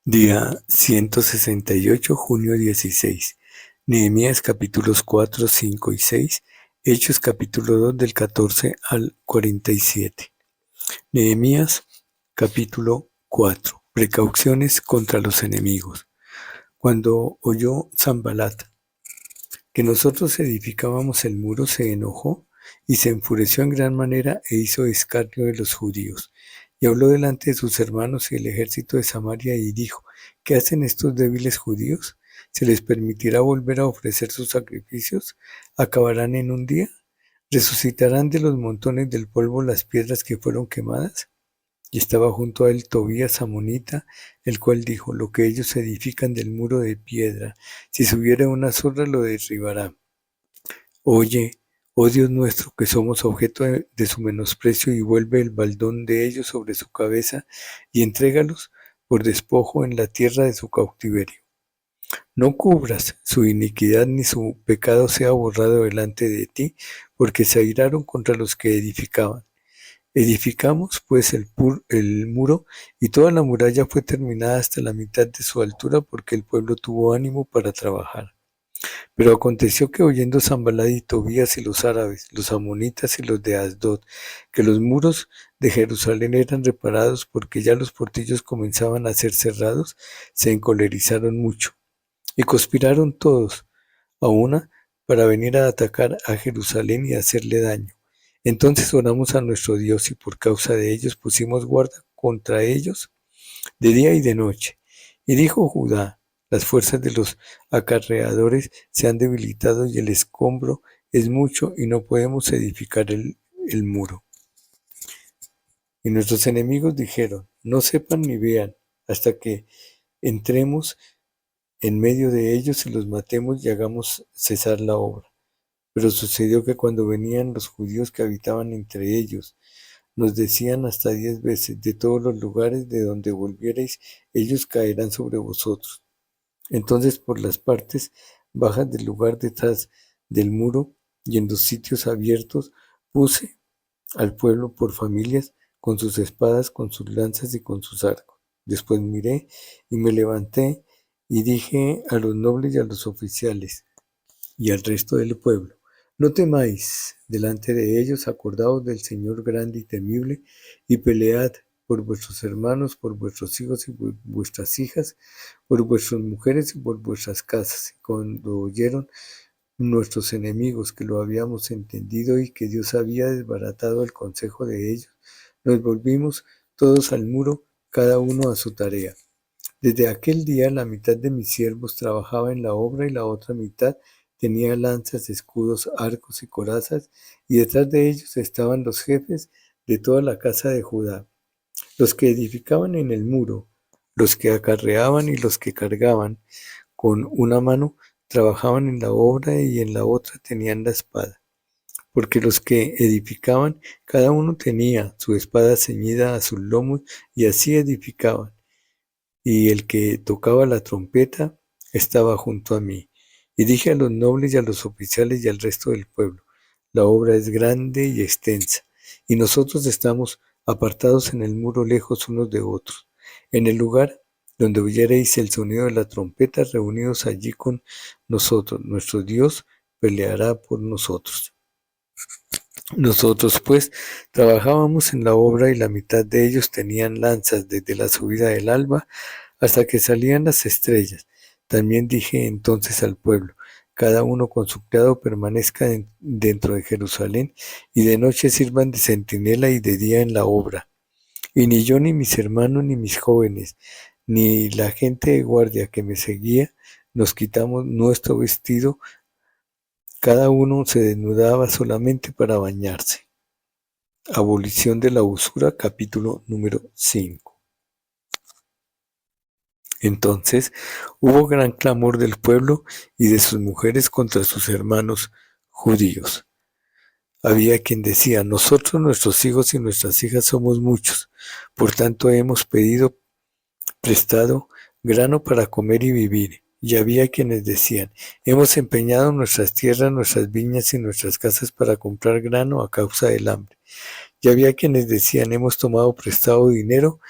Día 168, junio 16. Nehemías capítulos 4, 5 y 6. Hechos capítulo 2 del 14 al 47. Nehemías capítulo 4. Precauciones contra los enemigos. Cuando oyó Sanbalat que nosotros edificábamos el muro, se enojó y se enfureció en gran manera e hizo escarnio de los judíos. Y habló delante de sus hermanos y el ejército de Samaria y dijo: ¿Qué hacen estos débiles judíos? ¿Se les permitirá volver a ofrecer sus sacrificios? ¿Acabarán en un día? ¿Resucitarán de los montones del polvo las piedras que fueron quemadas? Y estaba junto a él Tobías amonita, el cual dijo: Lo que ellos edifican del muro de piedra, si subiera una zorra lo derribará. Oye, oh Dios nuestro, que somos objeto de su menosprecio, y vuelve el baldón de ellos sobre su cabeza, y entrégalos por despojo en la tierra de su cautiverio. No cubras su iniquidad, ni su pecado sea borrado delante de ti, porque se airaron contra los que edificaban. Edificamos pues el muro, y toda la muralla fue terminada hasta la mitad de su altura, porque el pueblo tuvo ánimo para trabajar. Pero aconteció que, oyendo Sanbalat y Tobías y los árabes, los amonitas y los de Asdod, que los muros de Jerusalén eran reparados, porque ya los portillos comenzaban a ser cerrados, se encolerizaron mucho y conspiraron todos a una para venir a atacar a Jerusalén y hacerle daño. Entonces oramos a nuestro Dios, y por causa de ellos pusimos guarda contra ellos de día y de noche. Y dijo Judá: las fuerzas de los acarreadores se han debilitado, y el escombro es mucho, y no podemos edificar el muro. Y nuestros enemigos dijeron: no sepan ni vean, hasta que entremos en medio de ellos y los matemos y hagamos cesar la obra. Pero sucedió que cuando venían los judíos que habitaban entre ellos, nos decían hasta 10 veces: de todos los lugares de donde volviereis, ellos caerán sobre vosotros. Entonces, por las partes bajas del lugar detrás del muro y en los sitios abiertos, puse al pueblo por familias, con sus espadas, con sus lanzas y con sus arcos. Después miré y me levanté y dije a los nobles y a los oficiales y al resto del pueblo: no temáis delante de ellos, acordaos del Señor grande y temible, y pelead por vuestros hermanos, por vuestros hijos y por vuestras hijas, por vuestras mujeres y por vuestras casas. Y cuando oyeron nuestros enemigos que lo habíamos entendido y que Dios había desbaratado el consejo de ellos, nos volvimos todos al muro, cada uno a su tarea. Desde aquel día la mitad de mis siervos trabajaba en la obra, y la otra mitad tenía lanzas, escudos, arcos y corazas, y detrás de ellos estaban los jefes de toda la casa de Judá, los que edificaban en el muro, los que acarreaban y los que cargaban. Con una mano trabajaban en la obra y en la otra tenían la espada, porque los que edificaban, cada uno tenía su espada ceñida a sus lomos, y así edificaban. Y el que tocaba la trompeta estaba junto a mí. Y dije a los nobles y a los oficiales y al resto del pueblo: la obra es grande y extensa, y nosotros estamos apartados en el muro, lejos unos de otros. En el lugar donde oyereis el sonido de la trompeta, reunidos allí con nosotros, nuestro Dios peleará por nosotros. Nosotros, pues, trabajábamos en la obra, y la mitad de ellos tenían lanzas desde la subida del alba hasta que salían las estrellas. También dije entonces al pueblo: cada uno con su criado permanezca dentro de Jerusalén, y de noche sirvan de centinela y de día en la obra. Y ni yo, ni mis hermanos, ni mis jóvenes, ni la gente de guardia que me seguía, nos quitamos nuestro vestido. Cada uno se desnudaba solamente para bañarse. Abolición de la usura, capítulo número 5. Entonces hubo gran clamor del pueblo y de sus mujeres contra sus hermanos judíos. Había quien decía: nosotros, nuestros hijos y nuestras hijas somos muchos, por tanto hemos pedido prestado grano para comer y vivir. Y había quienes decían: hemos empeñado nuestras tierras, nuestras viñas y nuestras casas para comprar grano a causa del hambre. Y había quienes decían: hemos tomado prestado dinero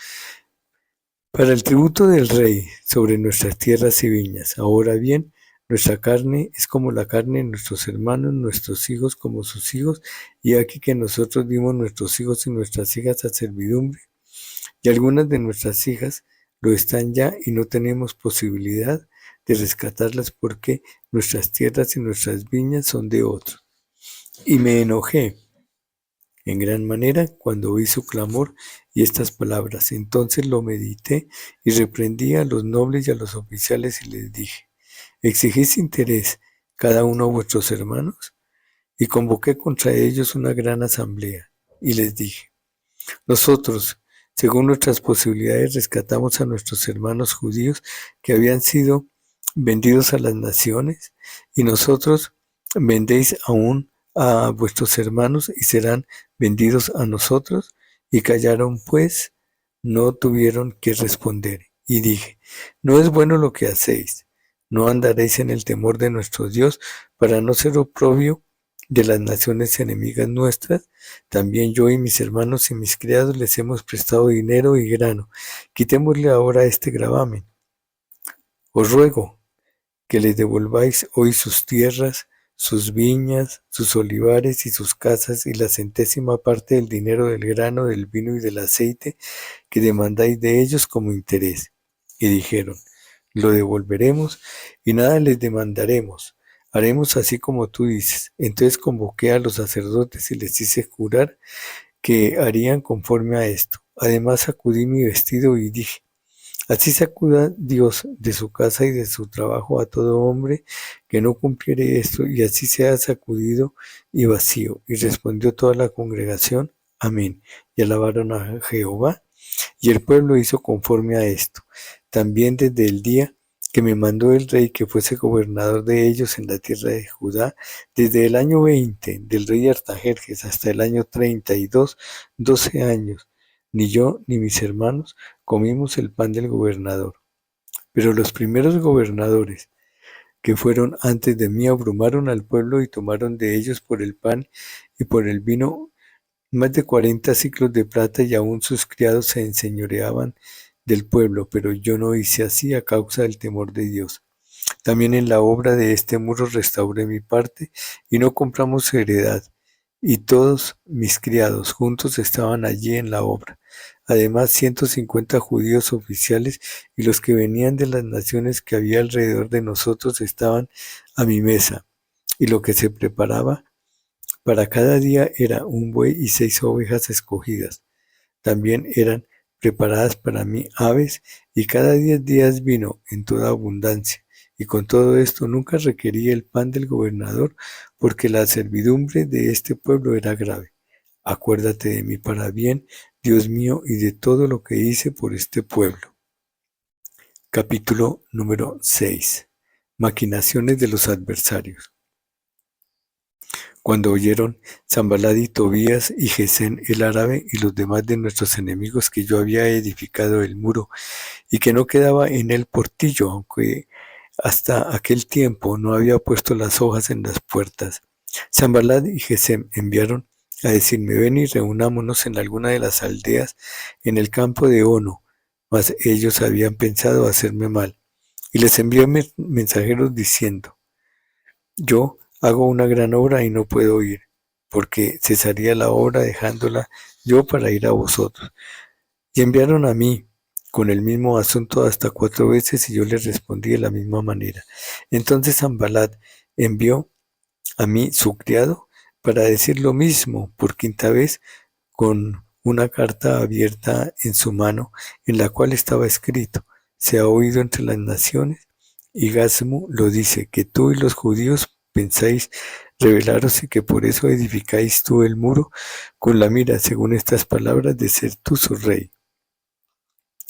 para el tributo del rey sobre nuestras tierras y viñas. Ahora bien, nuestra carne es como la carne de nuestros hermanos, nuestros hijos como sus hijos, y aquí que nosotros dimos nuestros hijos y nuestras hijas a servidumbre, y algunas de nuestras hijas lo están ya y no tenemos posibilidad de rescatarlas porque nuestras tierras y nuestras viñas son de otros. Y me enojé en gran manera cuando oí su clamor y estas palabras. Entonces lo medité y reprendí a los nobles y a los oficiales y les dije: ¿exigís interés cada uno de vuestros hermanos? Y convoqué contra ellos una gran asamblea y les dije: nosotros, según nuestras posibilidades, rescatamos a nuestros hermanos judíos que habían sido vendidos a las naciones, y nosotros vendéis aún a vuestros hermanos y serán vendidos a nosotros. Y callaron, pues no tuvieron que responder. Y dije: no es bueno lo que hacéis, no andaréis en el temor de nuestro Dios para no ser oprobio de las naciones enemigas nuestras. También yo y mis hermanos y mis criados les hemos prestado dinero y grano. Quitémosle ahora este gravamen. Os ruego que les devolváis hoy sus tierras, sus viñas, sus olivares y sus casas, y la centésima parte del dinero, del grano, del vino y del aceite que demandáis de ellos como interés. Y dijeron: lo devolveremos y nada les demandaremos. Haremos así como tú dices. Entonces convoqué a los sacerdotes y les hice jurar que harían conforme a esto. Además sacudí mi vestido y dije: así sacuda Dios de su casa y de su trabajo a todo hombre que no cumpliere esto, y así sea sacudido y vacío. Y respondió toda la congregación: amén. Y alabaron a Jehová. Y el pueblo hizo conforme a esto. También desde el día que me mandó el rey que fuese gobernador de ellos en la tierra de Judá, desde el año 20 del rey Artajerjes hasta el año 32, 12 años, ni yo ni mis hermanos comimos el pan del gobernador. Pero los primeros gobernadores que fueron antes de mí abrumaron al pueblo y tomaron de ellos por el pan y por el vino más de 40 siclos de plata, y aún sus criados se enseñoreaban del pueblo, pero yo no hice así a causa del temor de Dios. También en la obra de este muro restauré mi parte, y no compramos heredad, y todos mis criados juntos estaban allí en la obra. Además 150 judíos oficiales y los que venían de las naciones que había alrededor de nosotros estaban a mi mesa, y lo que se preparaba para cada día era un buey y 6 ovejas escogidas. También eran preparadas para mí aves, y cada 10 días vino en toda abundancia. Y con todo esto nunca requería el pan del gobernador, porque la servidumbre de este pueblo era grave. Acuérdate de mí para bien, Dios mío, y de todo lo que hice por este pueblo. Capítulo número 6. Maquinaciones de los adversarios. Cuando oyeron Sanballat y Tobías y Gesén el árabe y los demás de nuestros enemigos que yo había edificado el muro, y que no quedaba en él portillo, aunque hasta aquel tiempo no había puesto las hojas en las puertas, Sanballat y Gesem enviaron a decirme: ven y reunámonos en alguna de las aldeas en el campo de Ono. Mas ellos habían pensado hacerme mal, y les envié mensajeros diciendo: yo hago una gran obra y no puedo ir, porque cesaría la obra dejándola yo para ir a vosotros. Y enviaron a mí con el mismo asunto hasta 4 veces, y yo les respondí de la misma manera. Entonces Sanballat envió a mí su criado para decir lo mismo por 5ª vez, con una carta abierta en su mano, en la cual estaba escrito: se ha oído entre las naciones, y Gasmu lo dice, que tú y los judíos pensáis rebelaros, y que por eso edificáis tú el muro con la mira, según estas palabras, de ser tú su rey.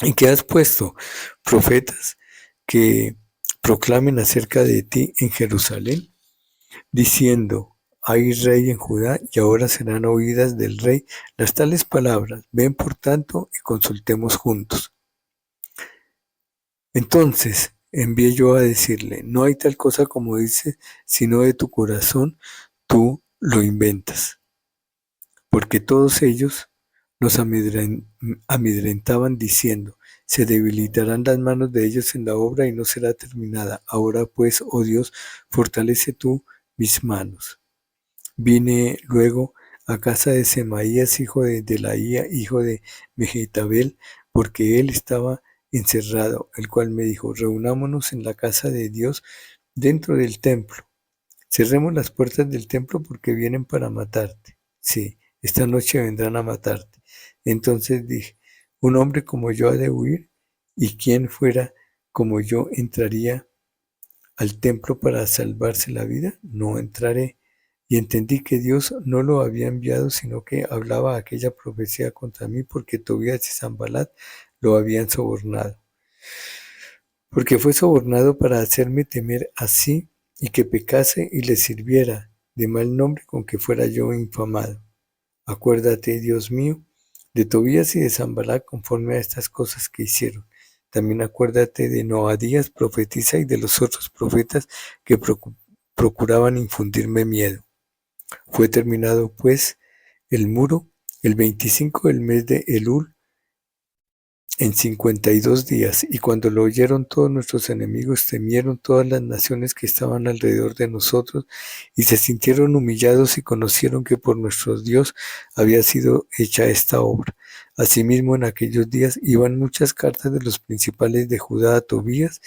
Y que has puesto profetas que proclamen acerca de ti en Jerusalén, diciendo: hay rey en Judá, y ahora serán oídas del rey las tales palabras. Ven por tanto y consultemos juntos. Entonces envié yo a decirle: no hay tal cosa como dices, sino de tu corazón tú lo inventas. Porque todos ellos nos amedrentaban diciendo: se debilitarán las manos de ellos en la obra y no será terminada. Ahora pues, oh Dios, fortalece tú mis manos. Vine luego a casa de Semaías, hijo de Delaía, hijo de Mehetabel, porque él estaba encerrado, el cual me dijo, reunámonos en la casa de Dios dentro del templo. Cerremos las puertas del templo porque vienen para matarte. Sí, esta noche vendrán a matarte. Entonces dije, un hombre como yo ha de huir, y quien fuera como yo entraría al templo para salvarse la vida, no entraré. Y entendí que Dios no lo había enviado, sino que hablaba aquella profecía contra mí, porque Tobías y Sanballat lo habían sobornado. Porque fue sobornado para hacerme temer así, y que pecase y le sirviera de mal nombre con que fuera yo infamado. Acuérdate, Dios mío, de Tobías y de Sanballat conforme a estas cosas que hicieron. También acuérdate de Noadías, profetisa, y de los otros profetas que procuraban infundirme miedo. Fue terminado, pues, el muro el 25 del mes de Elul, en 52 días, y cuando lo oyeron todos nuestros enemigos, temieron todas las naciones que estaban alrededor de nosotros, y se sintieron humillados y conocieron que por nuestro Dios había sido hecha esta obra. Asimismo, en aquellos días iban muchas cartas de los principales de Judá a Tobías,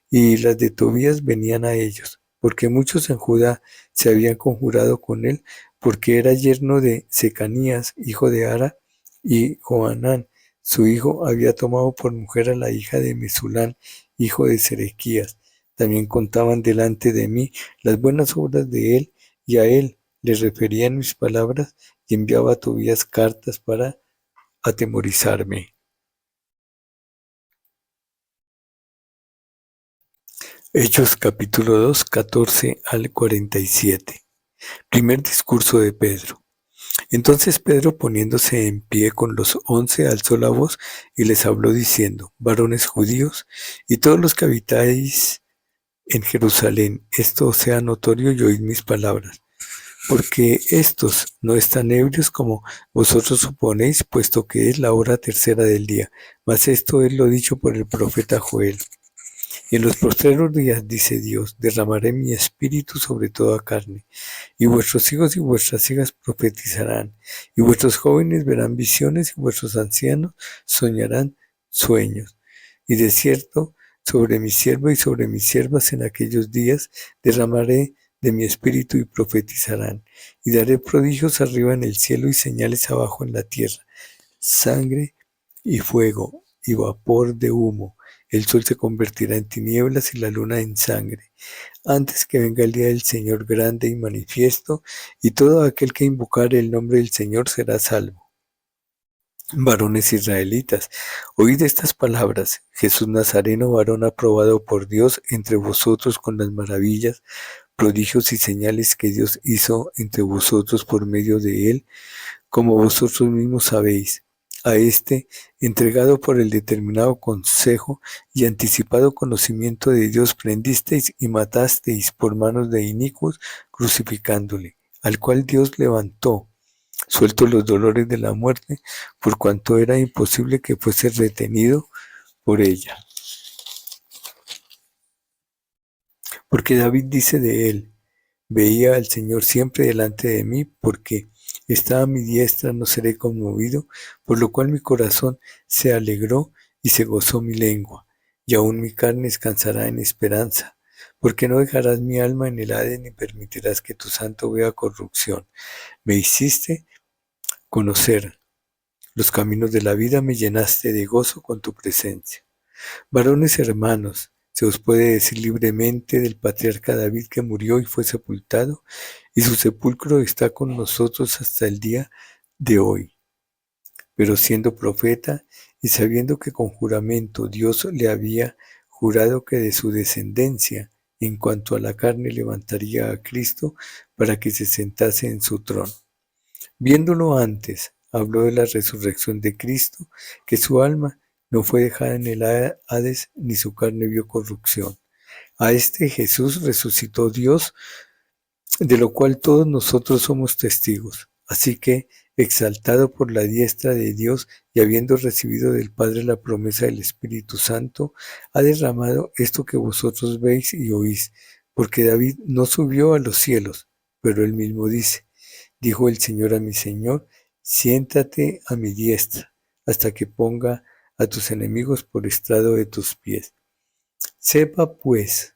y las de Tobías venían a ellos, porque muchos en Judá se habían conjurado con él, porque era yerno de Secanías, hijo de Ara, y Johanán, su hijo, había tomado por mujer a la hija de Mesulán, hijo de Serequías. También contaban delante de mí las buenas obras de él, y a él le referían mis palabras, y enviaba a Tobías cartas para atemorizarme. Hechos capítulo 2, 14 al 47. Primer discurso de Pedro. Entonces Pedro, poniéndose en pie con los 11, alzó la voz y les habló diciendo, varones judíos, y todos los que habitáis en Jerusalén, esto os sea notorio y oíd mis palabras, porque estos no están ebrios como vosotros suponéis, puesto que es la hora tercera del día, mas esto es lo dicho por el profeta Joel. Y en los postreros días, dice Dios, derramaré mi espíritu sobre toda carne, y vuestros hijos y vuestras hijas profetizarán, y vuestros jóvenes verán visiones, y vuestros ancianos soñarán sueños. Y de cierto, sobre mi siervo y sobre mis siervas en aquellos días derramaré de mi espíritu y profetizarán, y daré prodigios arriba en el cielo y señales abajo en la tierra, sangre y fuego y vapor de humo. El sol se convertirá en tinieblas y la luna en sangre, antes que venga el día del Señor grande y manifiesto, y todo aquel que invocare el nombre del Señor será salvo. Varones israelitas, oíd estas palabras. Jesús Nazareno, varón aprobado por Dios entre vosotros con las maravillas, prodigios y señales que Dios hizo entre vosotros por medio de él, como vosotros mismos sabéis. A este, entregado por el determinado consejo y anticipado conocimiento de Dios, prendisteis y matasteis por manos de inicuos, crucificándole, al cual Dios levantó, suelto los dolores de la muerte, por cuanto era imposible que fuese retenido por ella. Porque David dice de él, veía al Señor siempre delante de mí, porque está a mi diestra, no seré conmovido, por lo cual mi corazón se alegró y se gozó mi lengua, y aún mi carne descansará en esperanza, porque no dejarás mi alma en el Hades, ni permitirás que tu santo vea corrupción. Me hiciste conocer los caminos de la vida, me llenaste de gozo con tu presencia. Varones hermanos, se os puede decir libremente del patriarca David, que murió y fue sepultado, y su sepulcro está con nosotros hasta el día de hoy. Pero siendo profeta y sabiendo que con juramento Dios le había jurado que de su descendencia, en cuanto a la carne, levantaría a Cristo para que se sentase en su trono. Viéndolo antes, habló de la resurrección de Cristo, que su alma no fue dejada en el Hades, ni su carne vio corrupción. A este Jesús resucitó Dios, de lo cual todos nosotros somos testigos. Así que exaltado por la diestra de Dios y habiendo recibido del Padre la promesa del Espíritu Santo, ha derramado esto que vosotros veis y oís, porque David no subió a los cielos, pero él mismo dice, dijo el Señor a mi Señor, siéntate a mi diestra, hasta que ponga a tus enemigos por estrado de tus pies. Sepa pues,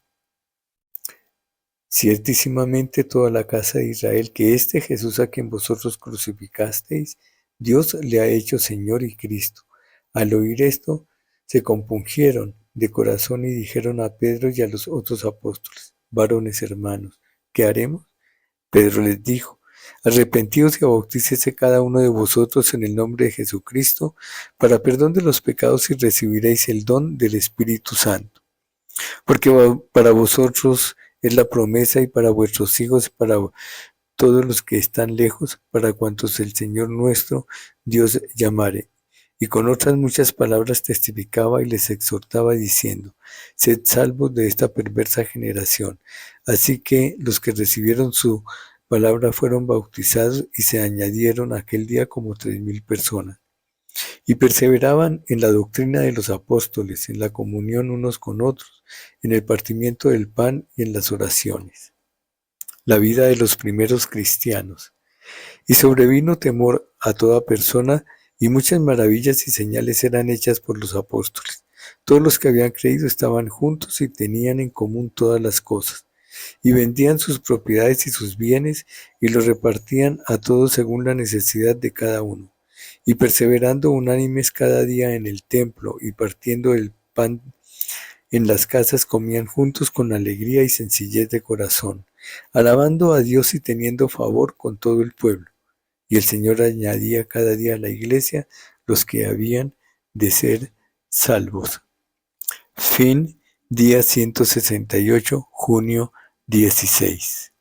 ciertísimamente toda la casa de Israel, que este Jesús a quien vosotros crucificasteis, Dios le ha hecho Señor y Cristo. Al oír esto, se compungieron de corazón y dijeron a Pedro y a los otros apóstoles, varones hermanos, ¿qué haremos? Pedro les dijo, arrepentíos y bautícese cada uno de vosotros en el nombre de Jesucristo para perdón de los pecados y recibiréis el don del Espíritu Santo. Porque para vosotros es la promesa y para vuestros hijos, para todos los que están lejos, para cuantos el Señor nuestro Dios llamare. Y con otras muchas palabras testificaba y les exhortaba diciendo, sed salvos de esta perversa generación. Así que los que recibieron su palabra fueron bautizados y se añadieron aquel día como 3,000 personas. Y perseveraban en la doctrina de los apóstoles, en la comunión unos con otros, en el partimiento del pan y en las oraciones. La vida de los primeros cristianos. Y sobrevino temor a toda persona, y muchas maravillas y señales eran hechas por los apóstoles. Todos los que habían creído estaban juntos y tenían en común todas las cosas, y vendían sus propiedades y sus bienes, y los repartían a todos según la necesidad de cada uno. Y perseverando unánimes cada día en el templo, y partiendo el pan en las casas, comían juntos con alegría y sencillez de corazón, alabando a Dios y teniendo favor con todo el pueblo. Y el Señor añadía cada día a la iglesia los que habían de ser salvos. Fin, día 168, junio 16.